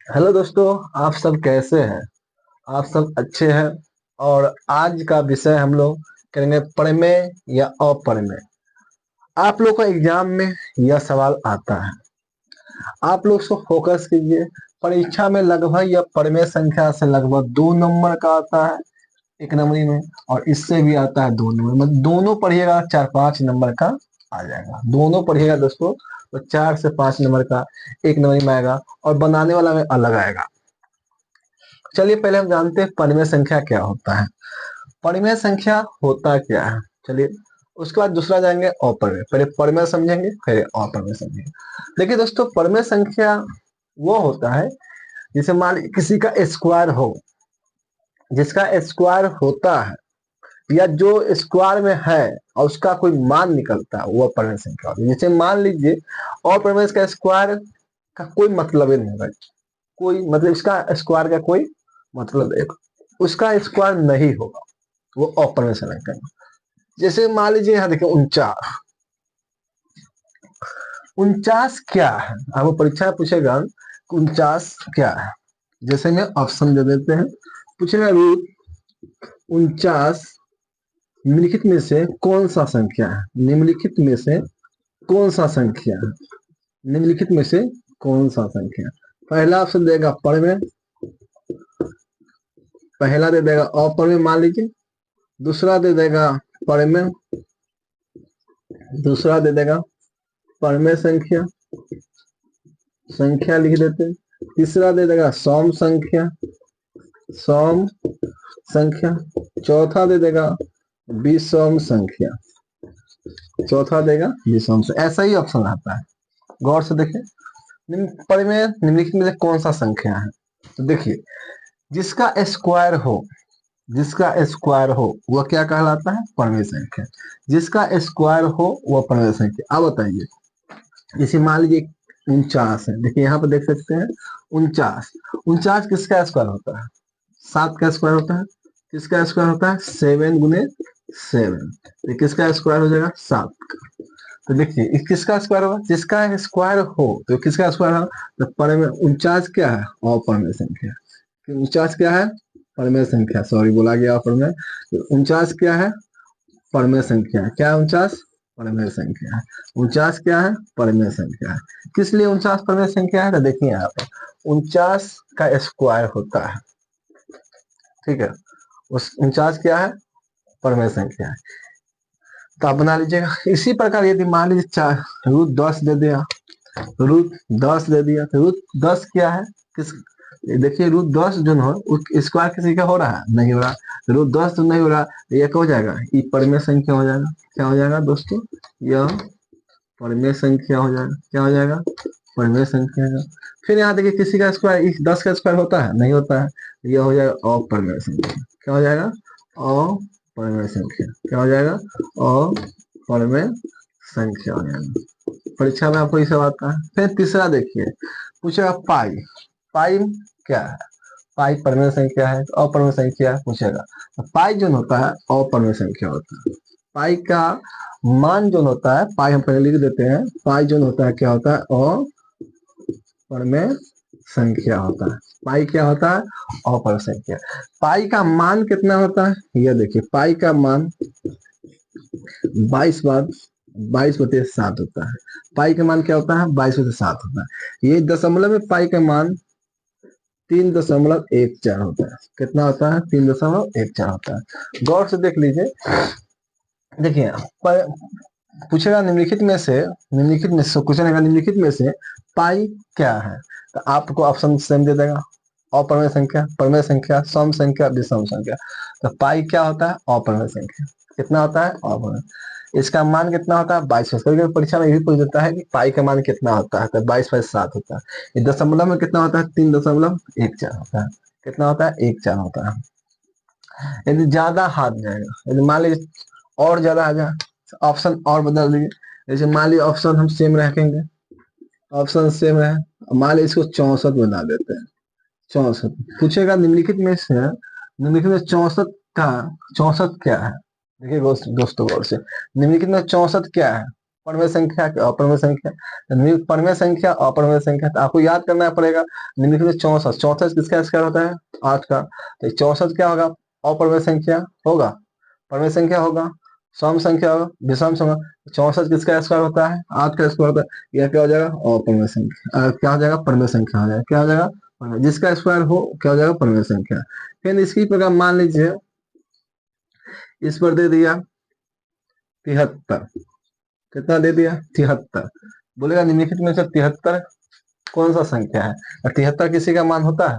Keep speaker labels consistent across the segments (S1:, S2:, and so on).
S1: Hello दोस्तों। आप सब कैसे हैं? आप सब अच्छे हैं? और आज का विषय हम लोग करेंगे प्रमेय या अप्रमेय। आप लोग को एग्जाम में यह सवाल आता है, आप लोग इसको फोकस कीजिए। परीक्षा में लगभग यह प्रमेय संख्या से लगभग 2 नंबर का आता है, एक नंबरी में। और इससे भी आता है 2 नंबर, मतलब दोनों पढ़िएगा 4-5 नंबर का आ जाएगा। दोनों पढ़िएगा दोस्तों तो 4 से 5 नंबर का एक नंबरी में आएगा, और बनाने वाला में अलग आएगा। चलिए पहले हम जानते हैं परिमेय संख्या क्या होता है। परिमेय संख्या होता क्या है, चलिए उसके बाद दूसरा जाएंगे अपरिमेय। पहले परिमेय समझेंगे फिर अपरिमेय समझेंगे। देखिए दोस्तों, परिमेय संख्या वो होता है जैसे मान लीजिए किसी का स्क्वायर हो, जिसका स्क्वायर होता है या जो स्क्वायर में है और उसका कोई मान निकलता है, वह परिमेय संख्या होती है। जैसे मान लीजिए अपरिमेय का स्क्वायर का कोई मतलब ही नहीं होगा, कोई मतलब इसका स्क्वायर का कोई मतलब एक उसका स्क्वायर नहीं होगा, वो अपरिमेय संख्या है। जैसे मान लीजिए यहाँ देखिए 49। 49 क्या है, आपको परीक्षा में पूछेगा 49 क्या है। जैसे में ऑप्शन दे देते हैं, पूछेगा रूट 49 निम्नलिखित में से कौन सा संख्या है। निम्नलिखित में से कौन सा संख्या है, निम्नलिखित में से कौन सा संख्या। पहला ऑप्शन देगा परमेय, पहला दे देगा अपरमेय मान लीजिए, दूसरा दे देगा परमेय, दूसरा दे देगा परमेय संख्या, संख्या लिख देते हैं, तीसरा दे देगा सम संख्या, सम संख्या, चौथा दे देगा विषम संख्या, चौथा देगा विषम संख्या। ऐसा ही ऑप्शन आता है, गौर से देखिए। परिमेय निम्नलिखित में से कौन सा संख्या है, तो देखिए जिसका स्क्वायर हो, जिसका स्क्वायर हो वह क्या कहलाता है, परमेय संख्या। जिसका स्क्वायर हो वह परमेय संख्या। अब बताइए, जैसे मान लीजिए 49 है, देखिए यहाँ पर देख सकते हैं 49। 49 किसका स्क्वायर होता है, 7 का स्क्वायर होता है। किसका स्क्वायर होता है, 7 × 7। तो किसका स्क्वायर हो जाएगा, 7 का। तो देखिए किसका स्क्वायर होगा, जिसका स्क्वायर हो तो किसका स्क्वायर होगा। तो परमेय 49 क्या है, अपरमेय संख्या। 49 क्या है, परमेय संख्या, सॉरी बोला गया अपरमेय। 49 क्या है, परमेय संख्या है। क्या है 49, परमेय संख्या है। 49 क्या है, परमेय संख्या है। किस लिए 49 परमेय संख्या है, तो देखिए यहाँ पर 49 का स्क्वायर होता है, ठीक है। उस 49 क्या है, परमेय संख्या है। तो आप बना लीजिएगा। इसी प्रकार यदि मान लीजिए चार रूट 10 दे दिया, रूट 10 दे दिया, तो रूट 10 क्या है, किस देखिए रूट 10 जो हो स्क्वायर किसी का हो रहा है, नहीं हो रहा। रूट 10 तो नहीं हो रहा, ये क्या हो जाएगा, ये परमेय संख्या हो जाएगा। क्या हो जाएगा दोस्तों, यह परमेय संख्या हो जाएगा। क्या हो जाएगा, परमेय संख्या है। फिर यहाँ देखिए किसी का स्क्वायर 10 का स्क्वायर होता है, नहीं होता है, यह हो जाएगा अपरमेय संख्या। क्या हो जाएगा, अपरमेय संख्या। क्या हो जाएगा, अपरमेय संख्या हो जाएगा। परीक्षा में आपको ये सब आता है। फिर तीसरा देखिए, पूछेगा पाई। पाई क्या है, पाई परमेय संख्या है, तो अपरमेय संख्या पूछेगा। तो पाई जो होता है अपरमेय संख्या होता है। पाई का मान जो होता है, पाई हम पहले लिख देते हैं, पाई जो होता है क्या होता है, अपरमेय संख्या होता है। पाई क्या होता है, अपरमेय संख्या। पाई का मान कितना होता है, यह देखिए पाई का मान 22/7 होता है। पाई का मान क्या होता है, 22/7 होता है। ये दशमलव में पाई का मान 3.14 होता है। कितना होता है, 3.14 होता है। गौर से देख लीजिए। देखिए पूछेगा निम्नलिखित में से, निम्नलिखित में से क्वेश्चन है, निम्नलिखित में से पाई क्या है, तो आपको ऑप्शन सेम दे देगा, अपरमेय संख्या, परमेय संख्या, सम संख्या, विषम संख्या। तो पाई क्या होता है, अपरमेय संख्या। कितना होता है, अपरमेय। इसका मान कितना होता है, 22। कभी कभी परीक्षा में ये भी पूछ देता है कि पाई का मान कितना होता है, तो 22/7 होता है। ये दशमलव में कितना होता है, 3.14 होता है। कितना होता है, 14 होता है। यदि ज्यादा हाथ जाएगा, यदि मान लीजिए और ज्यादा आ जाए, ऑप्शन और बदल दीजिए। जैसे मान लीजिए ऑप्शन हम सेम रखेंगे, ऑप्शन सेम है, मान लीजिए इसको 64 बना देते हैं। 64 पूछेगा निम्नलिखित में से, निम्नलिखित में 64 का 64 क्या है। देखिए दोस्तों गौर से, निम्नलिखित में 64 क्या है, परमेय संख्या कि अपरमेय संख्या? निम्नलिखित परमेय संख्या अपरमेय संख्या, तो आपको याद करना पड़ेगा। निम्नलिखित में 64, 64 किसका स्क्वायर होता है? 8 का। तो 64 क्या होगा? अपरमेय संख्या होगा, परमेय संख्या होगा, सम संख्या होगा, विषम संख्या। 64 किसका स्क्वायर होता है? 8 का स्क्वायर होता है। यह क्या हो जाएगा? अपरमेय संख्या। क्या हो जाएगा? परमेय संख्या हो जाएगा। क्या हो जाएगा? परमेय। जिसका स्क्वायर हो क्या हो जाएगा? परमेय संख्या। फिर इसकी प्रकार मान लीजिए इस पर दे दिया 73, कितना दे दिया? 73। बोलेगा निम्नलिखित में से 73 कौन सा संख्या है? और 73 किसी का मान होता है?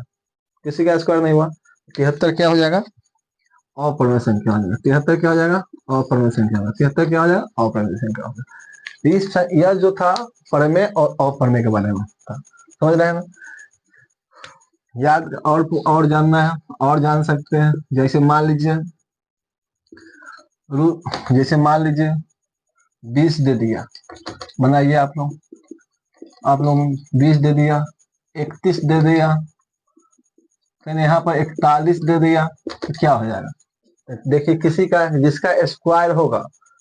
S1: किसी का स्क्वायर नहीं हुआ। 73 क्या हो जाएगा? अपरमेय संख्या हो जाएगा। 73 क्या हो जाएगा? अपरमेय संख्या होगा। 73 क्या हो जाएगा? अपरमेय संख्या होगा। यह जो था परमेय और अपरमेय के बारे में था, समझ रहे हैं ना? याद और जानना है और जान सकते हैं। जैसे मान लीजिए जैसे मान लीजिए 20 दे दिया, बनाइए आप लोग 20 दे दिया, 31 दे दिया, फिर यहाँ पर 41 दे दिया, तो क्या हो जाएगा? देखिए किसी का जिसका स्क्वायर होगा,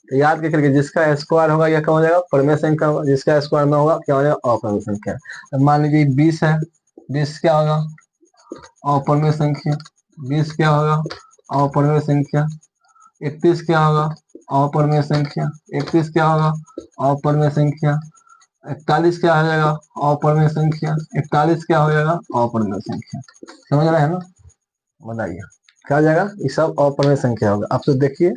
S1: तो याद करके जिसका स्क्वायर होगा यह क्या हो जाएगा? परमेय संख्या होगा। जिसका स्क्वायर ना होगा क्या हो जाएगा? अपरमेय संख्या। तो मान लीजिए 20 है, 20 क्या होगा? अपरमेय संख्या। 20 क्या होगा? अपरमेय संख्या। 31 क्या होगा? अपरमेय संख्या। 31 क्या होगा? अपरमेय संख्या। 41 क्या हो जाएगा? अपरमेय संख्या। 41 क्या हो जाएगा? अपरमेय संख्या। समझ रहे हैं ना? बताइए क्या हो जाएगा? ये सब अपरमेय संख्या होगा। आप तो देखिए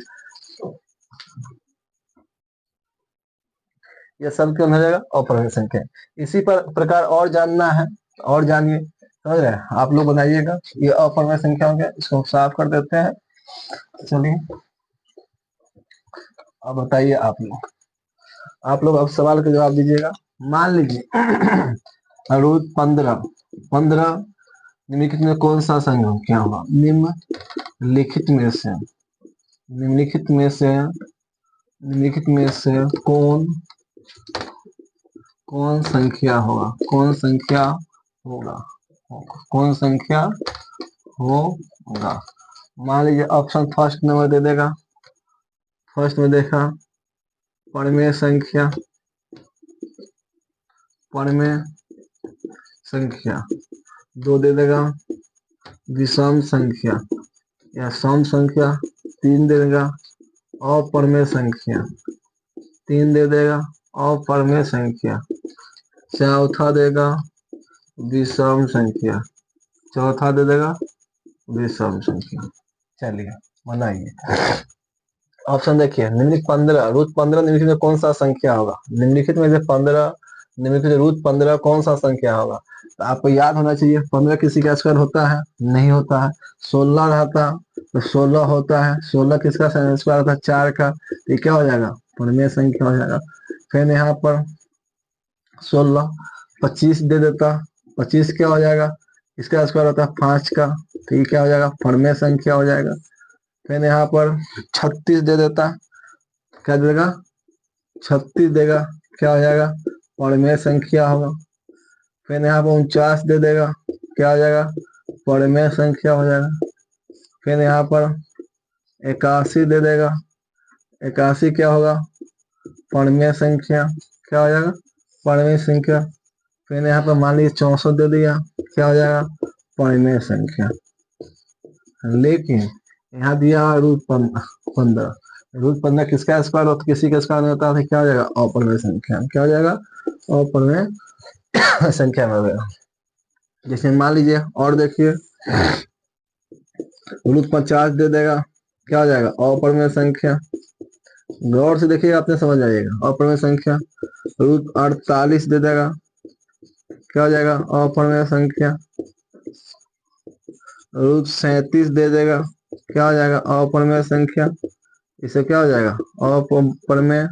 S1: ये सब क्यों हो जाएगा? अपरमेय संख्या। इसी प्रकार और जानना है और जानिए, समझ रहे हैं? आप लोग बनाइएगा। ये अपरमेय संख्या हो गया, इसको साफ कर देते हैं। चलिए अब बताइए आप लोग अब सवाल का जवाब दीजिएगा। मान लीजिए रूट 15 निम्नलिखित में कौन सा संख्या होगा? निम्नलिखित में से कौन संख्या होगा? कौन संख्या होगा? मान लीजिए ऑप्शन फर्स्ट नंबर दे देगा। फर्स्ट में देखा परमेय संख्या, दो दे देगा विषम संख्या या सम संख्या, 3 दे देगा अपरमेय संख्या, 3 दे देगा अपरमेय संख्या, चौथा देगा विषम संख्या, चौथा दे देगा विषम संख्या। चलिए बनाइए ऑप्शन देखिए। निम्नलिखित 15 रूट 15 निम्नलिखित में कौन सा संख्या होगा? निम्नलिखित में से 15 निम्नलिखित रूट 15 कौन सा संख्या होगा? तो आपको याद होना चाहिए 15 किसी का स्क्वायर होता है? नहीं होता है। 16 रहता तो 16 होता है। 16 किसका स्क्वायर होता है? 4 का। तो क्या हो जाएगा? परमेय संख्या हो जाएगा। फिर यहाँ पर 16 25 दे देता, 25 क्या हो जाएगा? इसका स्क्वायर होता है 5 का। तो ये क्या हो जाएगा? परमेय संख्या हो जाएगा। फिर यहाँ पर 36 दे देता, क्या देगा? 36 देगा, क्या हो जाएगा? परमेय संख्या होगा। फिर यहाँ पर 49 दे देगा, क्या हो जाएगा? परमेय संख्या हो जाएगा। फिर यहाँ पर 81 दे देगा, 81 क्या होगा? परमेय संख्या। क्या हो जाएगा? परमेय संख्या। फिर यहाँ पर मान लीजिए 64 दे दिया, क्या हो जाएगा? परमेय संख्या। लेकिन यहाँ दिया रूट 15, रूट 15 किसका स्क्वायर होता? किसी का स्क्वायर नहीं होता, क्या हो जाएगा? अपरमेय संख्या। क्या हो जाएगा? अपरमेय संख्या में हो जाएगा। जैसे मान लीजिए और देखिए रूट 50 दे देगा, क्या हो जाएगा? अपरमेय संख्या। गौर से देखिए आपने समझ आइएगा। अपरमेय संख्या। रूट 48 दे देगा, क्या हो जाएगा? अपरमेय संख्या। रूट 37 दे देगा, क्या हो जाएगा? अपरमेय संख्या। इसे क्या हो जाएगा? अपरमेय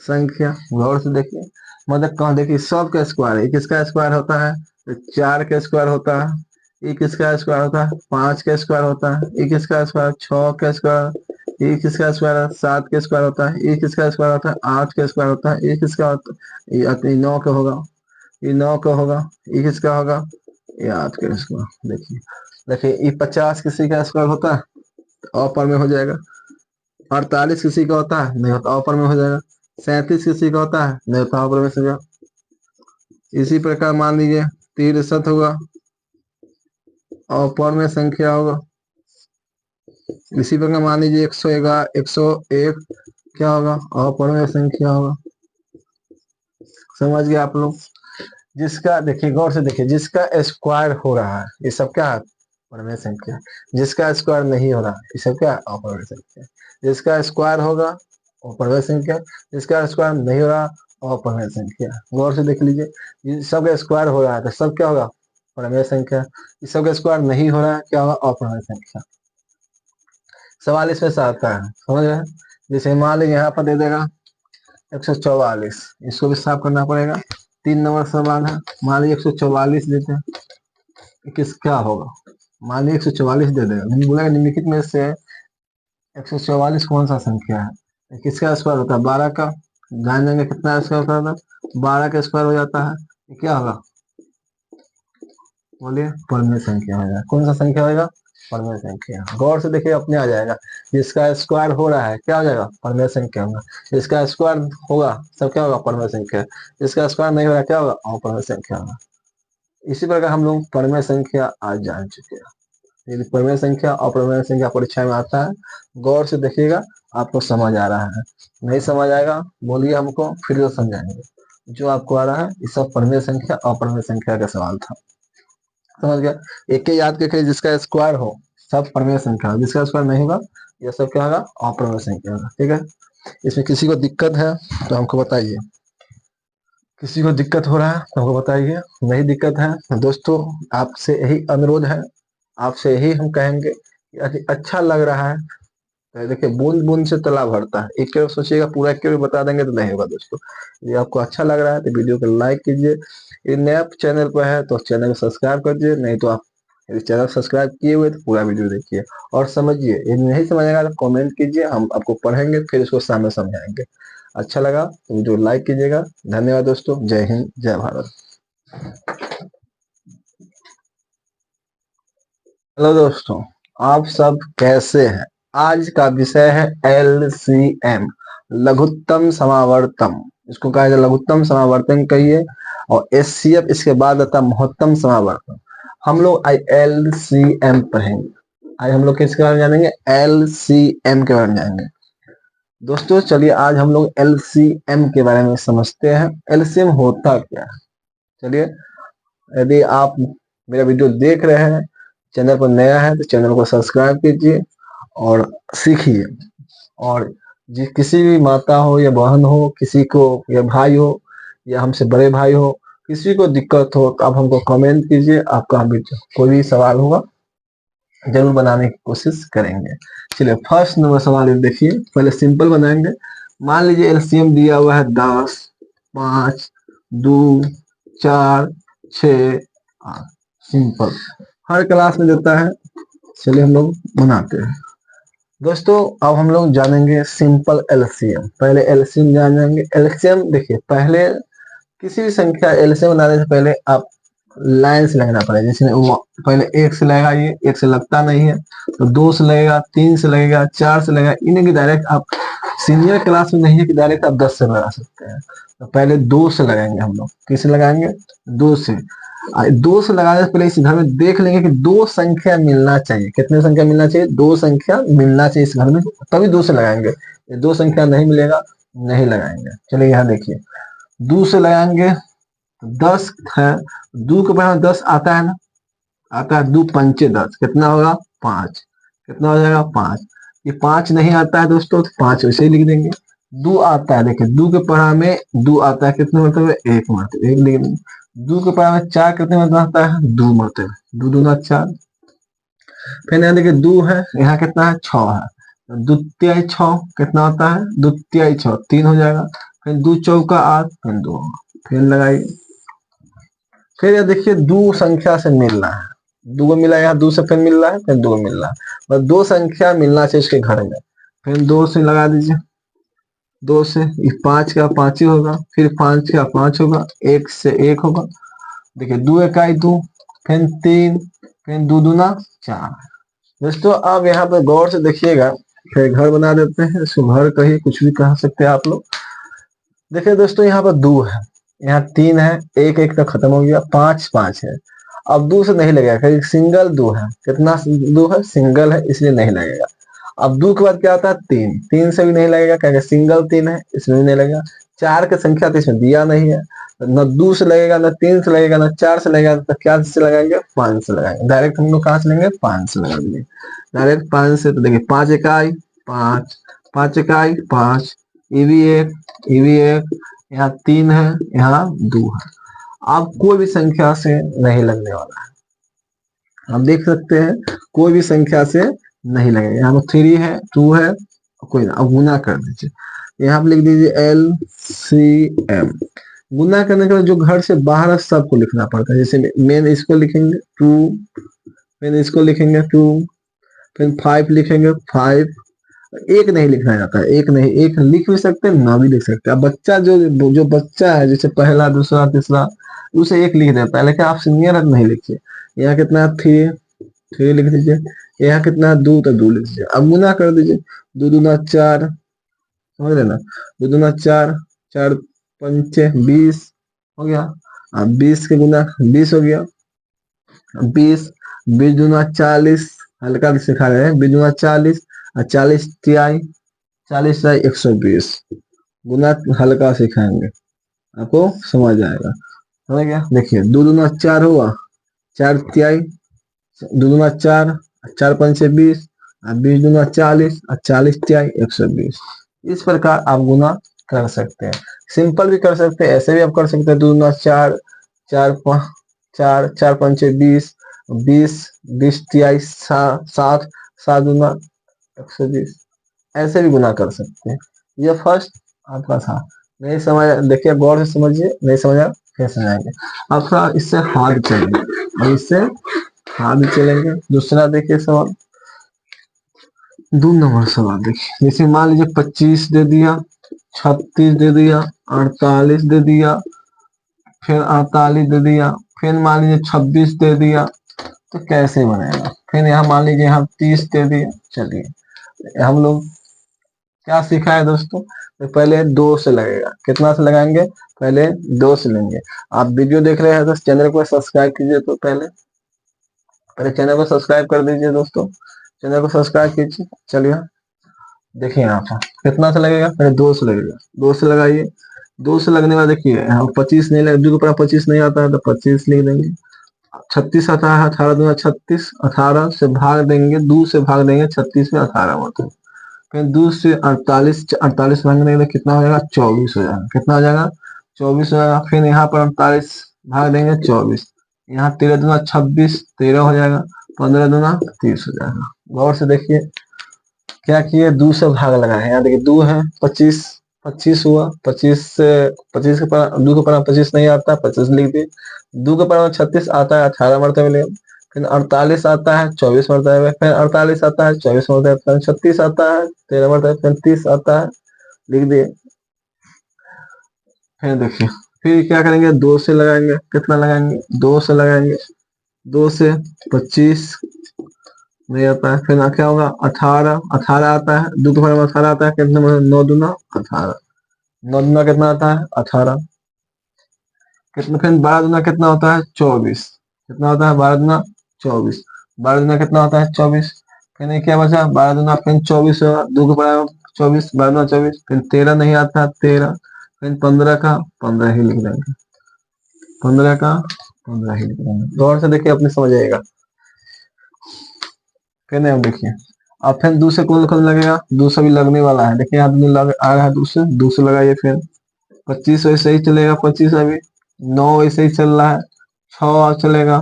S1: संख्या। गौर से देखिए, मतलब कहाँ देखिए सब का स्क्वायर है। किसका स्क्वायर होता है? 4 का स्क्वायर होता है। ये किसका स्क्वायर होता है? 5 का स्क्वायर होता है। ये किसका स्क्वायर? 6 का स्क्वायर। ये किसका स्क्वायर है? 7 का स्क्वायर होता है। ये किसका स्क्वायर होता है? 8 का स्क्वायर होता है। ये किसका होता है? ये 9 का होगा। ये 9 का होगा। ये किसका होगा? ये 8 का स्क्वायर। देखिए ये 50 किसी का स्क्वायर होता है? अपर में हो जाएगा। 48 किसी का होता है? नहीं होता, अपर में हो जाएगा। 37 किसी का होता है, नहीं होता ऑपरमेय संख्या। इसी प्रकार मान लीजिए 63 होगा, अपरमेय संख्या होगा। इसी प्रकार मान लीजिए 111, 101 क्या होगा, अपरमेय संख्या होगा। समझ गए आप लोग। जिसका देखिए गौर से देखिए, जिसका स्क्वायर हो रहा है ये सब क्या है, परमेय संख्या। जिसका स्क्वायर नहीं हो रहा ये सब क्या है, अपरमेय संख्या। जिसका स्क्वायर होगा वो परमेय संख्या, जिसका स्क्वायर नहीं हो रहा अपरमेय संख्या। गौर से देख लीजिए, ये सब का स्क्वायर हो रहा है तो सब क्या होगा, परमेय संख्या। इस सब का स्क्वायर नहीं हो रहा है क्या होगा, अपरमेय संख्या। सवाल इसमें से आता है, समझ रहे हैं। जैसे मान लीजिए यहाँ पर दे देगा 144, इसको भी साफ करना पड़ेगा। 3 नंबर सवाल है, मान लीजिए 144 देते हैं, किस क्या होगा। मान लीजिए 144 दे देगा, लेकिन बोलेगा निम्नलिखित में से 144 कौन सा संख्या है, किसका स्क्वायर होता है, 12 का। जान जाएंगे कितना स्क्वायर होता है, 12 का स्क्वायर हो जाता है, ये क्या होगा, बोलिए परमेय संख्या हो जाएगा। कौन सा संख्या होगा, परमेय संख्या। गौर से देखिए अपने आ जाएगा। जिसका स्क्वायर हो रहा है क्या हो जाएगा, परमेय संख्या होगा। जिसका स्क्वायर होगा सब क्या होगा, परमेय संख्या। जिसका स्क्वायर नहीं हो रहा क्या होगा, अपरमेय संख्या होगा। इसी प्रकार हम लोग परमेय संख्या आज जान चुके हैं। यदि परमेय संख्या अपरमेय संख्या परीक्षा में आता है, गौर से देखिएगा, आपको समझ आ रहा है। नहीं समझ आएगा बोलिए हमको, फिर से समझाएंगे। जो आपको आ रहा है ये सब परमेय संख्या अपरमेय संख्या का सवाल था। समझ गया। एक के याद करके, जिसका स्क्वायर हो सब परमेय संख्या हो, जिसका स्क्वायर नहीं होगा ये सब क्या होगा, अपरमेय संख्या होगा। ठीक है। इसमें किसी को दिक्कत है तो हमको बताइए, किसी को दिक्कत हो रहा है तो हमको बताइए। नहीं दिक्कत है तो दोस्तों आपसे यही अनुरोध है, आपसे यही हम कहेंगे कि यदि अच्छा लग रहा है तो देखिए, बूंद बूंद से तालाब भरता है। एक बार सोचिएगा पूरा एक बार बता देंगे तो नहीं होगा दोस्तों। यदि आपको अच्छा लग रहा है तो वीडियो को लाइक कीजिए। यदि नया चैनल पर है तो चैनल को सब्सक्राइब कर दीजिए, नहीं तो आप यदि चैनल सब्सक्राइब किए हुए तो पूरा वीडियो देखिए और समझिए। यदि नहीं समझेगा तो कमेंट कीजिए, हम आपको पढ़ेंगे फिर उसको सामने समझाएंगे। अच्छा लगा तो वीडियो लाइक कीजिएगा। धन्यवाद दोस्तों, जय हिंद जय भारत। हेलो दोस्तों, आप सब कैसे हैं। आज का विषय है LCM, लघुत्तम समावर्तन। इसको कहा जाए लघुत्तम समावर्तन कहिए, और SCF इसके बाद आता है महत्तम समावर्तन। हम लोग आज LCM पढ़ेंगे। आज हम लोग किसके बारे में जानेंगे, LCM के बारे में जानेंगे। दोस्तों चलिए आज हम लोग LCM के बारे में समझते हैं। LCM होता क्या है, चलिए। यदि आप मेरा वीडियो देख रहे हैं, चैनल पर नया है तो चैनल को सब्सक्राइब कीजिए और सीखिए। और किसी भी माता हो या बहन हो, किसी को या भाई हो या हमसे बड़े भाई हो, किसी को दिक्कत हो तो आप हमको कमेंट कीजिए। आपका हम कोई भी सवाल होगा जरूर बनाने की कोशिश करेंगे। चलिए फर्स्ट नंबर सवाल ये देखिए, पहले सिंपल बनाएंगे। मान लीजिए LCM दिया हुआ है 10, 5, 2, 4, 6, 8। सिंपल हर क्लास में देता है। चलिए हम लोग बनाते हैं। दोस्तों अब हम लोग जानेंगे सिंपल LCM। पहले LCM जान जाएंगे। LCM देखिए, पहले किसी भी संख्या LCM बनाने से पहले आप लाइन से लगना पड़ेगा। जैसे वो पहले 1 से लगेगा, ये 1 से लगता नहीं है तो 2 से लगेगा, 3 से लगेगा, 4 से लगेगा। इन्हें की डायरेक्ट आप सीनियर क्लास में नहीं है कि डायरेक्ट आप 10 से लगा सकते हैं। तो पहले 2 से लगाएंगे हम लोग। किससे लगाएंगे, 2 से। 2 से लगाने से पहले इस घर में देख लेंगे कि 2 संख्या मिलना चाहिए। कितने संख्या मिलना चाहिए, 2 संख्या मिलना चाहिए इस घर में, तभी 2 से लगाएंगे। ये 2 संख्या नहीं मिलेगा, नहीं लगाएंगे। चलिए यहाँ देखिए, 2 से लगाएंगे तो 10 है, 2 के बाद 10 आता है ना, आता है 2 पंचे 10, कितना होगा 5। कितना हो जाएगा 5। ये 5 नहीं आता है दोस्तों तो 5 वैसे ही लिख देंगे। 2 आता है, देखिए 2 के पढ़ा में 2 आता है, कितने मतलब है 1 मतलब 1 लिख देंगे। 2 के पढ़ा में 4 कितने मतलब आता है 2 मतलब 2 दूना 4। फिर यहाँ देखिए 2 है, यहाँ कितना है 6 है, द्वितीय 6 कितना होता है, द्वितीय 6 3 हो जाएगा। फिर 2 चौका 8, फिर 2, फिर लगाइए। फिर ये देखिए 2 संख्या से मिलना है, 2 मिला, यहाँ 2 से फिर मिल रहा है, फिर 2 मिल रहा है, बस 2 संख्या मिलना चाहिए इसके घर में। फिर 2 से लगा दीजिए, 2 से 5 का 5 ही होगा, फिर 5 का 5 होगा, 1 से 1 होगा। देखिए 2 इकाई 2, फिर 3, फिर 2 दूना 4। दोस्तों आप यहाँ पे गौर से देखिएगा। फिर घर बना देते हैं, इसको घर कहिए, कुछ भी कह सकते हैं आप लोग। देखिए दोस्तों यहाँ पर 2 है, यहाँ 3 है, एक एक तो खत्म हो गया, 5 5 है। अब 2 से नहीं लगेगा क्योंकि सिंगल 2 है। कितना 2 है? सिंगल है, इसलिए नहीं लगेगा। अब 2 के बाद क्या आता है? 3, 3 से भी नहीं लगेगा क्योंकि सिंगल 3 है, इसमें भी नहीं लगेगा। 4 की संख्या तो इसमें दिया नहीं है, न 2 से लगेगा, न 3 से लगेगा, न 4 से लगेगा, तो क्या से लगाएंगे? 5 से लगाएंगे। डायरेक्ट हम लोग कहाँ से लेंगे? 5 से लगा देंगे डायरेक्ट 5 से। तो देखिए 5 इकाई 5, 5 इकाई 5, ये भी एक, ये भी एक, यहाँ 3 है, यहाँ 2 है। अब कोई भी संख्या से नहीं लगने वाला है, आप देख सकते हैं कोई भी संख्या से नहीं लगेगा। यहाँ पर 3 है, 2 है, कोई ना। अब गुना कर दीजिए, यहाँ पर लिख दीजिए LCM। गुना करने के बाद जो घर से बाहर है सबको लिखना पड़ता है। जैसे मेन इसको लिखेंगे 2, फिर इसको लिखेंगे 2, फिर 5 लिखेंगे 5। एक नहीं लिखना जाता है, एक नहीं, एक लिख भी सकते हैं, ना भी लिख सकते हैं। अब बच्चा जो जो बच्चा है जैसे पहला दूसरा तीसरा, उसे एक लिख देता है, लेकिन आप सीनियर है तो नहीं लिखिए। यहाँ कितना है? 3, 3 लिख दीजिए। यहाँ कितना है? 2, तो 2 लिख दीजिए। अब गुना कर दीजिए, 2 दूना 4, समझ रहे ना? 2 दूना 4, 4 पंचे 20 हो गया। अब 20 के गुना 20 हो गया, 20, 20 दूना 40, हल्का सिखा रहे हैं, 20 दूना 40 और 40 तिहाई, 40 तिहाई 120। गुना हल्का सिखाएंगे, आपको समझ आएगा। समझ गया? देखिए 2 दूना 4 हुआ, 4 तिहाई, 2 दूना 4, 4 पंचे 20, 20 दूना 40 और 40 तिहाई 120। इस प्रकार आप गुना कर सकते हैं। सिंपल भी कर सकते हैं, ऐसे भी आप कर सकते हैं। 2 दूना 4, 4 4, 4 पंचे 20, 20, 20 तिहाई 60, 7 दूना 120। ऐसे भी गुना कर सकते हैं। ये फर्स्ट आपका था। नहीं समझ, देखिए गौर से समझिए, नहीं समझा फिर समझाएंगे। अब थोड़ा इससे हाथ चलेंगे, और इससे हाथ चलेंगे। दूसरा देखिए सवाल, 2 नंबर सवाल देखिए। जैसे मान लीजिए 25 दे दिया, 36 दे दिया, 48 दे दिया, फिर 48 दे दिया, फिर मान लीजिए 26 दे दिया, तो कैसे बनेगा? फिर यहाँ मान लीजिए यहाँ 30 दे दिया। चलिए हम लोग क्या सीखा है दोस्तों? तो पहले 2 से लगेगा। कितना से लगाएंगे? पहले 2 से लेंगे। आप वीडियो देख रहे हैं तो चैनल को सब्सक्राइब कीजिए। तो पहले पहले चैनल को सब्सक्राइब कर दीजिए दोस्तों, चैनल को सब्सक्राइब कीजिए। चलिए देखिए यहाँ पर कितना से लगेगा? पहले 2 से लगेगा, 2 से लगाइए। 2 से लगने बाद देखिए यहाँ 25 नहीं लगे, 2 के ऊपर 25 नहीं आता है तो 25 लिख देंगे। 36 आता है, 18 दूना 36, 18 से भाग देंगे, 2 से भाग देंगे 36 में, 18 होता है। फिर 2 से 48, 48 भागने में कितना हो जाएगा? 24 हो जाएगा। कितना हो जाएगा? 24 हो जाएगा। फिर यहाँ पर 48 भाग देंगे 24, यहाँ 13 दूना 26, 13 हो जाएगा। 15 दूना 30 हो जाएगा। गौर से देखिए क्या किए, 2 से भाग लगाए। यहाँ देखिए 2 है, 25, 25 हुआ, 25 से 25 के पर 2 के पर 25 नहीं आता, 25 लिख दिए। 2 के पर 36 आता है, 18 मरतबे ले। फिर 48 आता है 24 मरतबे, फिर 48 आता है 24 मरतबे, फिर 36 आता है 13 मरतबे, फिर 30 आता है, लिख दिए। फिर देखिए फिर क्या करेंगे? 2 से लगाएंगे। कितना लगाएंगे? 2 से लगाएंगे। 2 से 25 नहीं आता है, फिर क्या होगा? 18, 18 आता है, 2 के बारे में 18 आता है। कितना मतलब 9 दूना 18, 9 दूना कितना आता है? 18। कितना? फिर 12 दूना कितना होता है? 24। कितना होता है? 12 दूना 24। 12 दूना कितना होता है? 24। फिर ये क्या बचा? 12 दूना फिर 24 होगा, 2 के बराबर 24, 12 दूना 24। फिर 13 नहीं आता, 13। फिर 15 का 15 ही लिख देंगे, 15 का 15 ही लिख देंगे। गौर से देखिए, अपने समझ आएगा। कहने अब देखिए, अब फिर 2 से कौन कौन लगेगा? 2 से भी लगने वाला है। देखिए यहाँ लग आ रहा है 2 से, 2 से लगाइए। फिर 25 वैसे ही चलेगा, 25 अभी। 9 वैसे ही चल रहा है, 6 चलेगा,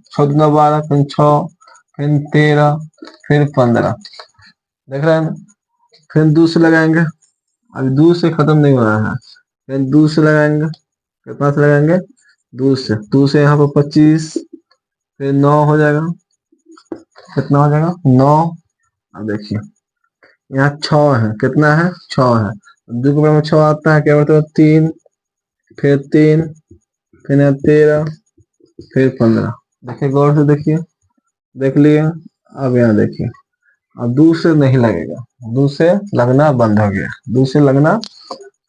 S1: 6 दूना 12, फिर 6, फिर 13, फिर 15। देख रहे हैं ना? फिर 2 से लगाएंगे, अभी 2 से खत्म नहीं हो रहा है। फिर 2 से लगाएंगे। कितना से लगाएंगे? 2 से। 2 से यहाँ पर 25, फिर 9 हो जाएगा। कितना हो जाएगा? 9। अब देखिए यहाँ 6 है, कितना है? 6 है। 2 के बराबर 6 आता है, क्या बोलते हैं? 3, फिर 3, फिर 13, फिर 15। देखिए गौर से देखिए, देख लिए। अब यहाँ देखिए, अब 2 से नहीं लगेगा, 2 से लगना बंद हो गया। 2 से लगना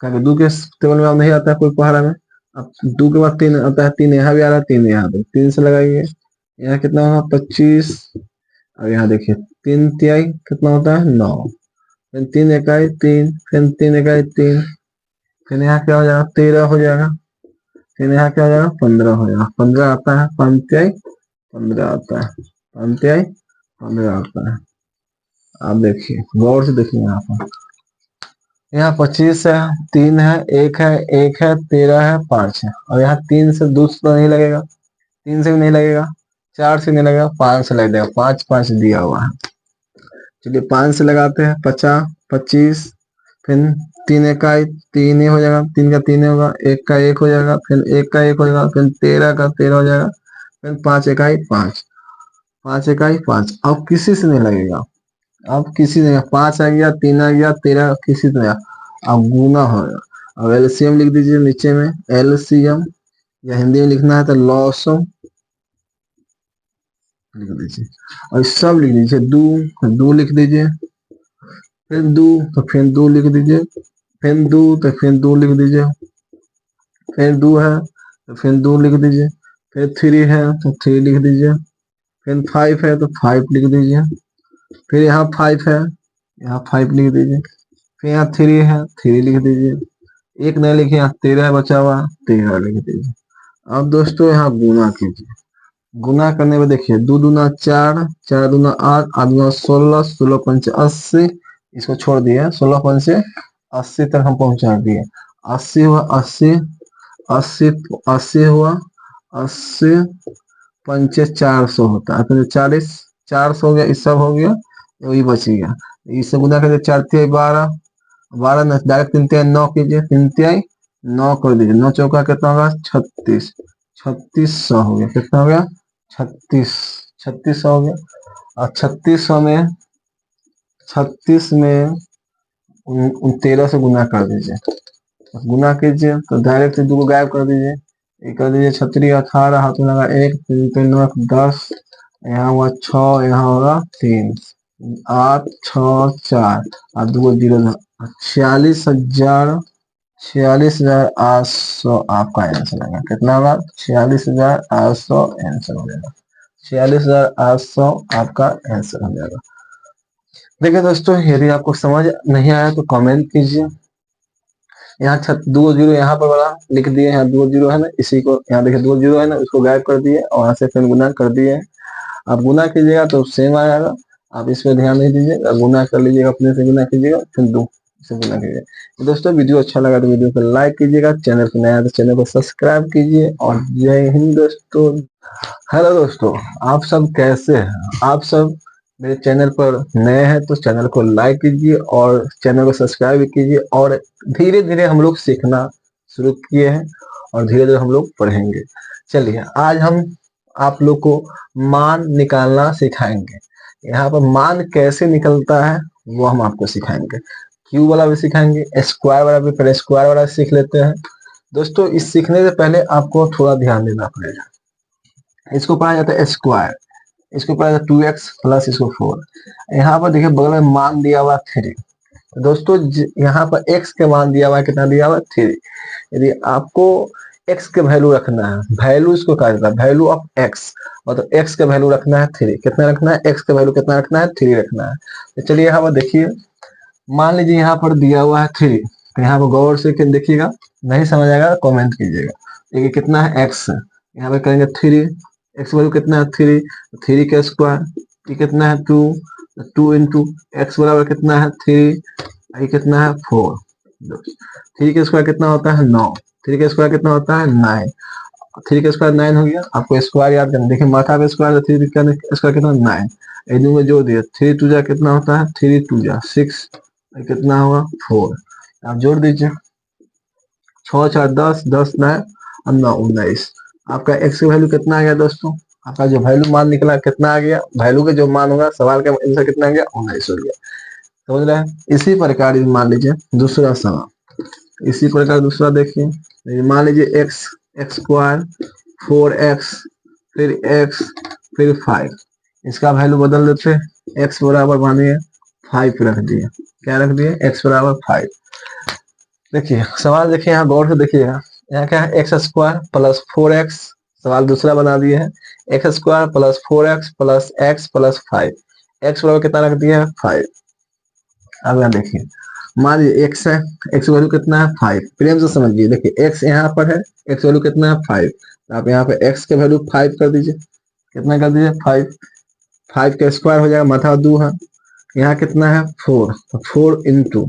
S1: क्योंकि 2 के टेबल में अब नहीं आता है कोई पहाड़ा में। अब 2 के बाद 3 आता है, 3 यहाँ भी आ रहा है, 3 यहाँ पे, 3 से लगाइए, यहाँ कितना होगा 25। अब यहाँ देखिए 3 तिहाई कितना होता है 9, फिर 3 इकाई 3, फिर 3 इकाई 3, फिर यहाँ क्या हो जाएगा 13 हो जाएगा, फिर यहाँ क्या हो जाएगा 15 हो जाएगा, 15 आता है, 5 तिहाई 15 आता है, 5 तिहाई 15 आता है। आप देखिए गौर से देखिए यहाँ 25 है, 3 है, 1 है, 1 है, 13 है, 5 है, और यहाँ 3 से दूसरा नहीं लगेगा, 3 से भी नहीं लगेगा, 4 से नहीं लगेगा, 5 से लग जाएगा, 5 5 दिया हुआ है। चलिए 5 से लगाते हैं, 50 25, फिर 3 इकाई 3 ही हो जाएगा, 3 का 3 होगा, 1 का 1 हो जाएगा, फिर 1 का 1 हो जाएगा, फिर 13 का 13 हो जाएगा, फिर 5 इकाई 5, 5 इकाई 5। अब किसी से नहीं लगेगा, अब किसी ने 5 आ गया, 3 आ गया, 13 किसी से नहीं, अब गुना होगा। अब एलसीएम लिख दीजिए नीचे में, एलसीएम, या हिंदी में लिखना है तो लॉसम लिख दीजिए, और सब लिख दीजिए, दो लिख दीजिए, फिर दो तो फिर 2 लिख दीजिए, फिर 2 तो फिर 2 लिख दीजिए, फिर 2 है तो फिर 2 लिख दीजिए, फिर 3 है तो 3 लिख दीजिए, फिर 5 है तो 5 लिख दीजिए, फिर यहाँ 5 है, यहाँ 5 लिख दीजिए, फिर यहाँ 3 है 3 लिख दीजिए, एक नहीं लिखे, यहाँ 13 बचा हुआ, 13 लिख दीजिए। अब दोस्तों यहाँ गुना कीजिए, गुना करने में देखिए 2 दूना 4, 4 दूना 8, 8 दूना 16, 16 पंचे 80, इसको छोड़ दिए, 16 पंचे 80 तक हम पहुंचा दिए, 80 हुआ, 80 80 80 हुआ, 80 पंचे 400 होता है, फिर 40 400 हो गया, इस सब हो गया, वही बच गया, इससे गुना करके 4 तिहाई 12, 12 में डायरेक्ट 3 तिहाई 9 कीजिए, 3 तिहाई 9 कर दीजिए, 9 चौका कितना होगा 36, 3600 हो गया, कितना हो गया 36, 3600 हो गया। और 3600 में 36 में 13 से गुना कर दीजिए, गुना कीजिए तो डायरेक्ट 2 को गायब कर दीजिए, ये कर दीजिए 36 18, हाथ में लगा 1, 3 3 9 10, यहाँ हुआ 6, यहाँ होगा 3, 8 6 4, और 2 जीरो, 46,000, 46,800 आपका आंसर आएगा, कितना होगा 46,800 आंसर हो जाएगा, 46,800 आपका आंसर हो जाएगा। देखिए दोस्तों, यदि आपको समझ नहीं आया तो कमेंट कीजिए। यहाँ 2 जीरो यहाँ पर बड़ा लिख दिए, यहाँ 2 जीरो है ना, इसी को यहाँ देखिए 2 जीरो है ना, उसको गायब कर दिए और वहां से फिर गुना कर दिए। आप गुना कीजिएगा तो सेम आएगा, आप इस पर ध्यान नहीं दीजिएगा, गुना कर लीजिएगा, अपने से गुना कीजिएगा, फिर 2 से गुना कीजिएगा। तो दोस्तों वीडियो अच्छा लगा तो वीडियो को लाइक कीजिएगा, चैनल पर नया तो चैनल को सब्सक्राइब कीजिए, और जय हिंद दोस्तों। हेलो दोस्तों, आप सब कैसे हैं? आप सब मेरे चैनल पर नए हैं तो चैनल को लाइक कीजिए और चैनल को सब्सक्राइब भी कीजिए, और धीरे धीरे हम लोग सीखना शुरू किए हैं और धीरे धीरे हम लोग पढ़ेंगे। चलिए आज हम आप लोग को मान निकालना सिखाएंगे। यहाँ पर मान कैसे निकलता है वो हम आपको सिखाएंगे, क्यू वाला भी सिखाएंगे, स्क्वायर वाला भी, पहले स्क्वायर वाला सीख लेते हैं। दोस्तों इस सीखने से पहले आपको थोड़ा ध्यान देना पड़ेगा। इसको पढ़ा जाता है स्क्वायर, इसको पढ़ा जाता है 2x प्लस इसको 4। यहाँ पर देखिए बगल में मान दिया हुआ 3। दोस्तों यहाँ पर x के मान दिया हुआ है, कितना दिया हुआ है 3। यदि आपको x के वैल्यू रखना है, वैल्यू इसको कहा जाता है वैल्यू ऑफ x, मतलब x के वैल्यू रखना है 3, कितना रखना है x के वैल्यू कितना रखना है 3 रखना है। तो चलिए यहाँ पर देखिए, मान लीजिए यहाँ पर दिया हुआ है 3, तो यहाँ पर गौर से देखिएगा, नहीं समझ आएगा कमेंट कीजिएगा। देखिए कितना है x, यहाँ पे करेंगे 3, x वैल्यू कितना है 3, 3 का स्क्वायर, ये कितना है 2, 2 इंटू एक्स बराबर कितना है 3, ये कितना है 4, 3 का स्क्वायर कितना होता है 9, 3 का स्क्वायर कितना होता है 9, 3 का स्क्वायर 9 हो गया। आपको स्क्वायर याद करना, देखिए माथा का स्क्वायर, 3 का स्क्वायर कितना 9, इन में जोड़ दिया, 3 2 जा कितना होता है 3 2 जा 6, कितना होगा 4, आप जोड़ दीजिए, 6 4 10, 10 9 और 9 19। आपका x की वैल्यू कितना आ गया दोस्तों, आपका जो वैल्यू मान निकला कितना आ गया, वैल्यू के जो मान होगा सवाल का आंसर कितना आ गया 19 हो गया। समझ रहे हैं? इसी प्रकार मान लीजिए दूसरा सवाल, इसी प्रकार दूसरा देखिए, मान लीजिए x स्क्वायर 4x फिर x फिर 5, इसका वैल्यू बदल देते, x बराबर मानिए 5 रख दिए, क्या रख दिए x बराबर 5। देखिए सवाल, देखिए यहाँ गौर से देखिएगा, यहाँ क्या है एक्स स्क्वायर प्लस 4x, सवाल दूसरा बना दिए है x square plus 4x plus x plus 5, x बराबर कितना रख दिया है 5। अब यहाँ देखिए, मान लीजिए एक्स है, एक्स वैल्यू कितना है 5, प्रेम से समझिए, देखिए एक्स यहाँ पर है, एक्स वैल्यू कितना है 5, तो आप यहाँ पे एक्स के वैल्यू 5 कर दीजिए, कितना कर दीजिए 5, 5 का स्क्वायर हो जाएगा, माथा 2 है, यहाँ कितना है 4, तो 4 इंटू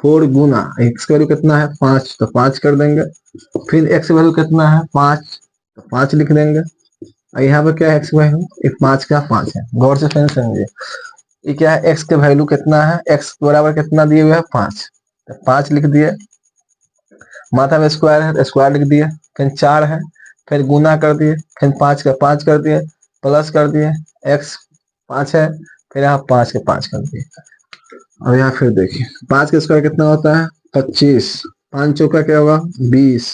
S1: 4 गुना एक्स का वैल्यू कितना है 5, तो 5 कर देंगे, फिर एक्स का वैल्यू कितना है 5, तो 5 लिख देंगे, और यहाँ पर क्या है एक्स वैल्यू, एक 5 का 5 है, गौर से फिर समझिए, ये क्या है एक्स के वैल्यू कितना है, एक्स बराबर कितना दिए हुए है 5, तो 5 लिख दिए, माथा में स्क्वायर है तो स्क्वायर लिख दिए, फिर 4 है, फिर गुना कर दिए, फिर 5 का 5 कर दिए, प्लस कर दिए, एक्स 5 है, फिर यहाँ 5 के 5 कर दिए। और यहाँ फिर देखिए 5 का स्क्वायर कितना होता है 25, 5 चौका क्या होगा 20,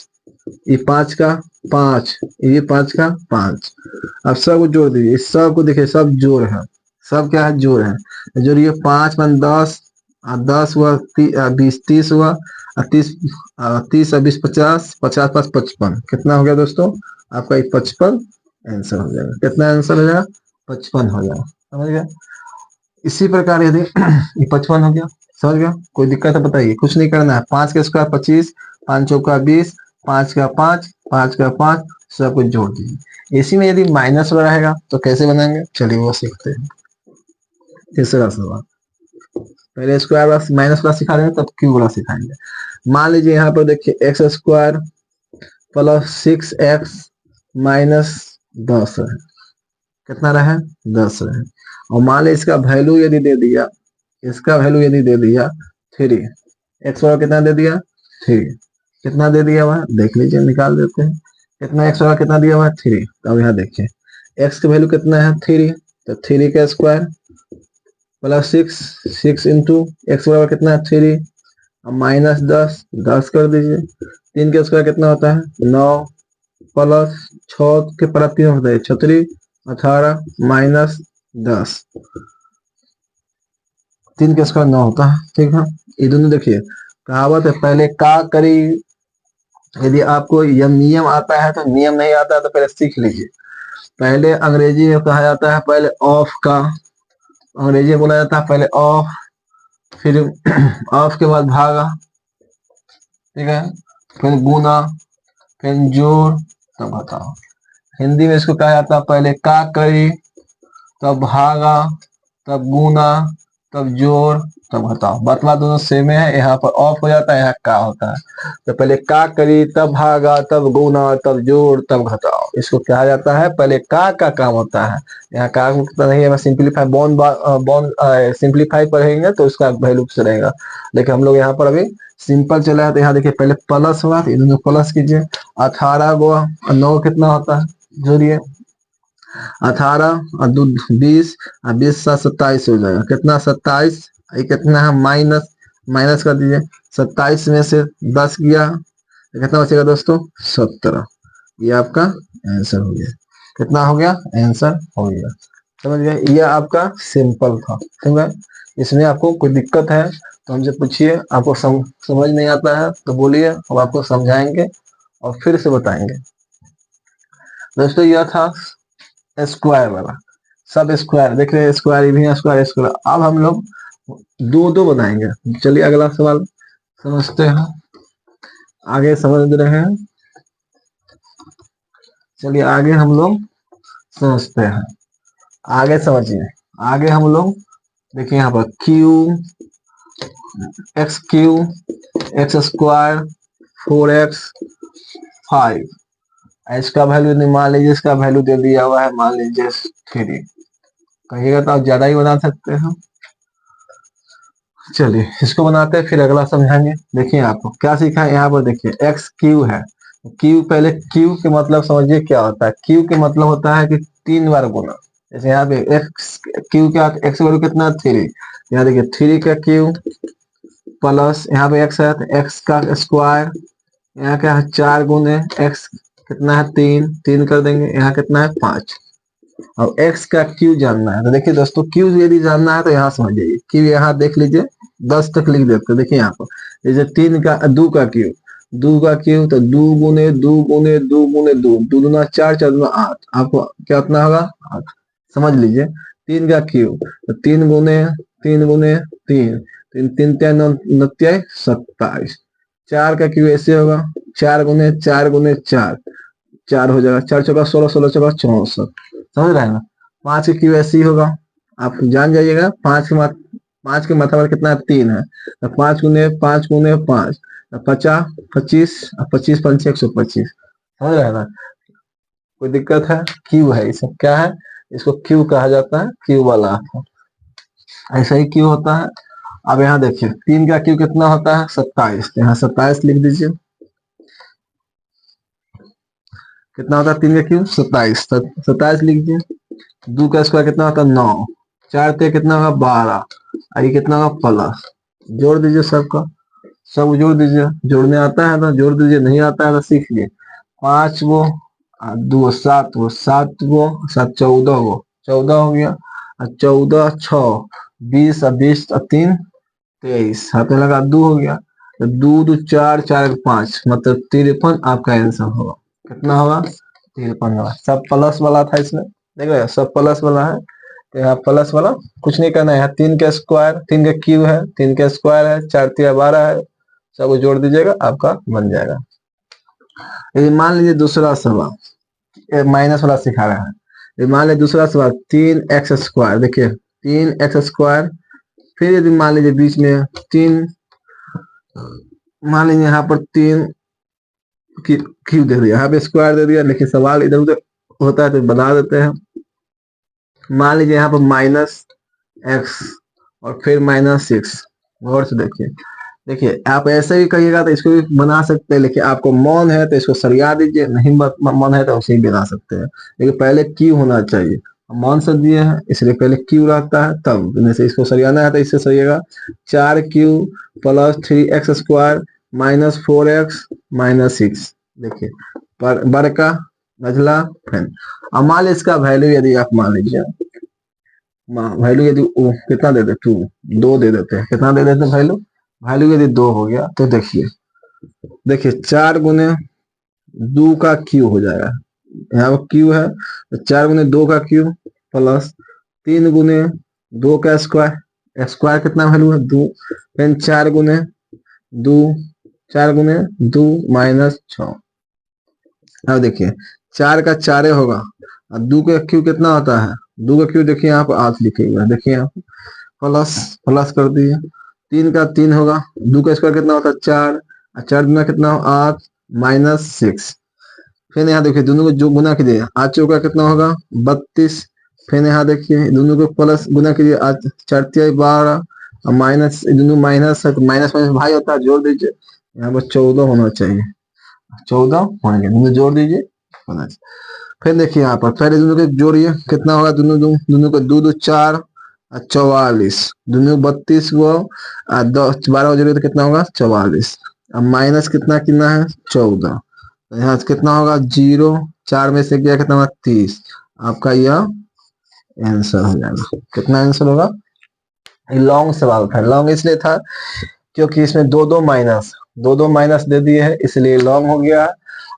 S1: ये 5 का 5, ये 5 का 5, अब सबको जोड़ दीजिए, इस सब को देखिए सब जोड़ है, सब क्या है जोड़ है, जोड़िए 5 × 10, 10 हुआ 20, 30 हुआ, 30 30 और 20 50, 50 + 55 कितना हो गया दोस्तों आपका 55 आंसर हो जाएगा, कितना आंसर हो जाएगा 55 हो जाएगा, समझ गया। इसी प्रकार यदि ये 55 हो गया, समझ गया, कोई दिक्कत है बताइए, कुछ नहीं करना है, 5 का स्क्वायर 25, 5 चौका 20, 5 का 5, 5 का 5, सब कुछ जोड़ दीजिए। इसी में यदि माइनस वाला रहेगा तो कैसे बनाएंगे, चलिए वो सीखते हैं। तीसरा सवाल, पहले स्क्वायर वाला माइनस वाला सिखा देंगे तब क्यूब वाला सिखाएंगे। मान लीजिए यहाँ पर देखिए x square plus 6x minus 10 है, कितना रहे 10 रहे, और मान लीजिए इसका वैल्यू यदि दे दिया, इसका वैल्यू यदि दे दिया 3, एक्स वाला कितना दे दिया 3, कितना दे दिया हुआ देख लीजिए, निकाल देते हैं, कितना एक्स वाला कितना दिया हुआ है 3, तो अब यहाँ देखिए एक्स की वैल्यू कितना है 3, तो 3 का स्क्वायर प्लस 6, 6 इंटू एक्स बराबर कितना है 3, माइनस 10, 10 कर दीजिए, 3 का स्क्वायर कितना होता है 9, प्लस 6 के पर 3 होता है 36, 18 माइनस 10, 3 का स्क्वायर 9 होता है, ठीक है। ये दोनों देखिए कहावत है, पहले का करी, यदि आपको यह नियम आता है तो नियम नहीं आता है तो पहले सीख लीजिए। पहले अंग्रेजी में कहा जाता है पहले ऑफ का, अंग्रेजी में बोला जाता है पहले ऑफ, फिर ऑफ के बाद भागा, ठीक है, फिर गुना, फिर जोड़, तब घटाओ। हिंदी में इसको कहा जाता है पहले का करी, तब भागा, तब गुना, तब जोड़, तब घटाओ। बतवा दोनों सेम है, यहाँ पर ऑफ हो जाता है, यहाँ का होता है, तो पहले का करी, तब भागा, तब गुना, तब जोड़, तब घटाओ। इसको कहा जाता है पहले का काम होता है, यहाँ का नहीं है, सिंप्लीफाई बॉन्ड सिंप्लीफाई पढ़ेंगे तो उसका वैल्यू से रहेगा, लेकिन हम लोग यहाँ पर अभी सिंपल चला है, तो यहाँ देखिए पहले प्लस हुआ तो दोनों प्लस कीजिए, 18 गुणा 9 कितना होता है, जोड़िए 18 और 2 20 और 20 7 27 हो जाएगा, कितना 27, ये कितना है माइनस, माइनस कर दीजिए, 27 में से 10 गया तो कितना बचेगा दोस्तों 17, ये आपका आंसर हो गया, कितना हो गया आंसर हो गया, समझ गए। ये आपका सिंपल था, ठीक है। इसमें आपको कोई दिक्कत है तो हमसे पूछिए, आपको समझ नहीं आता है तो बोलिए, हम आपको समझाएंगे और फिर से बताएंगे। दोस्तों यह था स्क्वायर वाला, सब स्क्वायर देख रहे हैं, स्क्वायर भी स्क्वायर स्क्वायर। अब हम लोग दो दो बनाएंगे, चलिए अगला सवाल समझते हैं, आगे समझ रहे हैं, चलिए आगे हम लोग समझते हैं, आगे समझिए, आगे हम लोग देखिए यहाँ पर क्यू एक्स स्क्वायर 4x 5, इसका वैल्यू मान लीजिए, इसका वैल्यू दे दिया हुआ है मान लीजिए 3, कहिएगा तो आप ज्यादा ही बना सकते हैं। चलिए इसको बनाते हैं फिर अगला समझाएंगे। देखिए आपको क्या सीखा है यहाँ पर, देखिए एक्स क्यू है, क्यू पहले क्यू के मतलब समझिए क्या होता है, क्यू के मतलब होता है कि 3 बार गुना, जैसे यहाँ पे एक्स क्यू क्या, एक्स वैल्यू कितना 3, यहाँ देखिए 3 का क्यू प्लस यहाँ पे एक्स है तो एक्स का स्क्वायर, यहाँ क्या है 4 गुने एक्स कितना है 3, 3 कर देंगे, यहाँ कितना है 5। अब x का क्यू जानना है तो देखिए दोस्तों, क्यू यदि जानना है तो यहाँ समझ जाइए, क्यू यहाँ देख लीजिए 10 तक लिख देते, देखिए यहाँ पर जैसे 3 का 2 का क्यूब, 2 का क्यूब तो 2 गुने 2 गुने 2 गुने 2, 2 दूना 4, 4 दूना 8, आपको क्या उतना होगा 8, समझ लीजिए। 3 का क्यूब तो 3 गुने 3 गुने 3, 3 3 3 29, 27। 4 का क्यूब ऐसे होगा 4 गुने 4 गुने 4, 4 हो जाएगा, 4 चौका 16, 16 चौका 64, समझ रहे हैं ना। 5 का क्यूब ऐसे ही होगा, आप जान जाइएगा। 5 के माथा पर कितना है 3 है, तो 5 गुने 5 गुने 5, 50 25, 25 पंचे 125, समझ रहे हैं ना। कोई दिक्कत है? क्यू है, इसमें क्या है, इसको क्यू कहा जाता है, क्यू वाला ऐसा ही क्यू होता है। अब यहाँ देखिए 3 का क्यू कितना होता है 27, यहाँ 27 लिख दीजिए। कितना होता है 3 का क्यू 27, 27 लिख दीजिए। 2 का स्क्वायर कितना होता है 9, 4 ते कितना होगा 12, ये कितना होगा प्लस, जोड़ दीजिए सबका, सब जोड़ दीजिए। जोड़ने आता है तो जोड़ दीजिए, नहीं आता है तो सीख लिए। 5 गो 2 7 गो, 7 गो 7 14 गो, 14 हो गया, 14 6 20, 20 3 23, हाथ में लगा 2 हो गया, तो 2 2 4 4 5, मतलब 53 आपका आंसर होगा। कितना होगा 53 होगा। सब प्लस वाला था इसमें, देख रहे हैं सब प्लस वाला है, तो यहाँ प्लस वाला कुछ नहीं करना है। 3 का स्क्वायर, 3 का क्यूब है, 3 का स्क्वायर है, 4 3 12 है, सब जोड़ दीजिएगा आपका बन जाएगा। यदि मान लीजिए दूसरा सवाल माइनस वाला सिखा रहा है, यदि मान लीजिए दूसरा सवाल 3x स्क्वायर, देखिए 3x स्क्वायर, फिर यदि मान लीजिए बीच में 3, मान लीजिए यहाँ पर 3 क्यूब दे दिया, यहाँ पे स्क्वायर दे दिया, लेकिन सवाल इधर उधर होता है तो बना देते हैं। मान लीजिए यहाँ पर -x और फिर -6, गौर से देखिए। देखिए आप ऐसे भी कहिएगा तो इसको भी बना सकते हैं, लेकिन आपको मन है तो इसको सरिया दीजिए, नहीं मन है तो उसे ही बना सकते हैं, लेकिन पहले क्यू होना चाहिए। मन से दिए हैं इसलिए पहले क्यू रहता है, तब जैसे इसको सरियाना है तो इससे सरिएगा। 4q plus 3x square minus 4x minus 6, देखिए बर का नजला फैन। अब मान लीजिए इसका वैल्यू यदि आप मान लीजिए वैल्यू यदि कितना दे देते 2 दे देते हैं, कितना दे देते वैल्यू, वैल्यू यदि 2 हो गया तो देखिए 4 गुने 2 का क्यू हो जाएगा, यहाँ पर क्यू है तो 4 गुने 2 का क्यू प्लस 3 गुने 2 का स्क्वायर, स्क्वायर कितना वैल्यू है 2, फिर 4 गुने 2, 4 गुने 2 माइनस 6। अब देखिए 4 का 4 होगा और 2 का क्यू कितना होता है, 2 का क्यू देखिए यहाँ पर 8 लिखे हुए हैं, देखिए यहाँ प्लस प्लस कर दिए। 3 का 3 होगा, 2 का स्क्वायर कितना होता है 4, 4 गुना कितना हो 8 माइनस 6। फिर यहाँ देखिए दोनों को जो गुना कीजिए, 8 चौका कितना होगा 32, फिर यहाँ देखिए दोनों को प्लस गुना कीजिए, 4 तिहाई 12 और माइनस, दोनों माइनस है तो माइनस माइनस भाई होता है, जोड़ दीजिए। यहाँ पर 14 होना चाहिए, 14 होंगे, दोनों जोड़ दीजिए होना चाहिए। फिर देखिए यहाँ पर पहले दोनों को जोड़िए, कितना होगा दोनों को 2 2 4 44, दोनों 32 को 10 12 जोड़िए तो कितना होगा 44, अब माइनस कितना कितना है 14, यहाँ कितना होगा 0, 4 में से गया कितना होगा 30, आपका यह आंसर हो जाएगा। कितना आंसर होगा, लॉन्ग सवाल था, लॉन्ग इसलिए था क्योंकि इसमें दो दो माइनस दे दिए है, इसलिए लॉन्ग हो गया।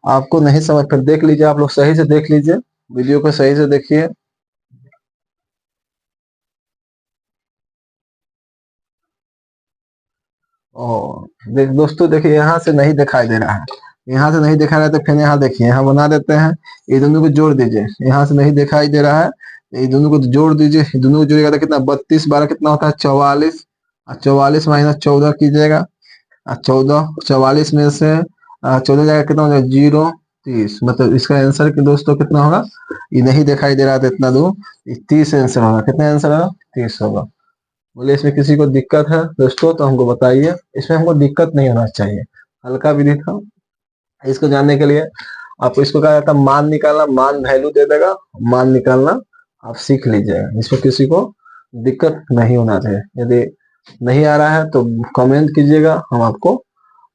S1: आपको नहीं समझ फिर देख लीजिए, आप लोग सही से देख लीजिए, वीडियो को सही से देखिए। देख दोस्तों देखिए यहाँ से नहीं दिखाई दे रहा है, यहाँ से नहीं दिखा रहा है तो फिर यहाँ देखिए, यहाँ बना देते हैं, ये दोनों को जोड़ दीजिए, यहाँ से नहीं दिखाई दे रहा है, ये दोनों को जोड़ दीजिए, दोनों को जोड़िएगा तो कितना 32 12 कितना होता है 44, 44 माइनस 14 कीजिएगा, 14 44 में से 14 जाएगा कितना हो जाएगा 0 30, मतलब इसका आंसर कि दोस्तों कितना होगा, ये नहीं दिखाई दे रहा था इतना दूर, 30 आंसर होगा। कितना आंसर होगा 30 होगा। बोले इसमें किसी को दिक्कत है दोस्तों तो हमको बताइए, इसमें हमको दिक्कत नहीं होना चाहिए, हल्का विधि था। इसको जानने के लिए आपको इसको कहा जाता है मान निकालना, मान वैल्यू दे देगा, मान निकालना आप सीख लीजिएगा, इसमें किसी को दिक्कत नहीं होना चाहिए। यदि नहीं आ रहा है तो कमेंट कीजिएगा, हम आपको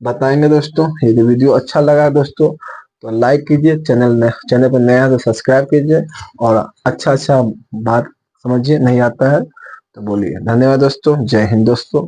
S1: बताएंगे दोस्तों। यदि वीडियो अच्छा लगा दोस्तों तो लाइक कीजिए, चैनल पर नया तो सब्सक्राइब कीजिए, और अच्छा बात समझिए, नहीं आता है तो बोलिए। धन्यवाद दोस्तों, जय हिंद दोस्तों।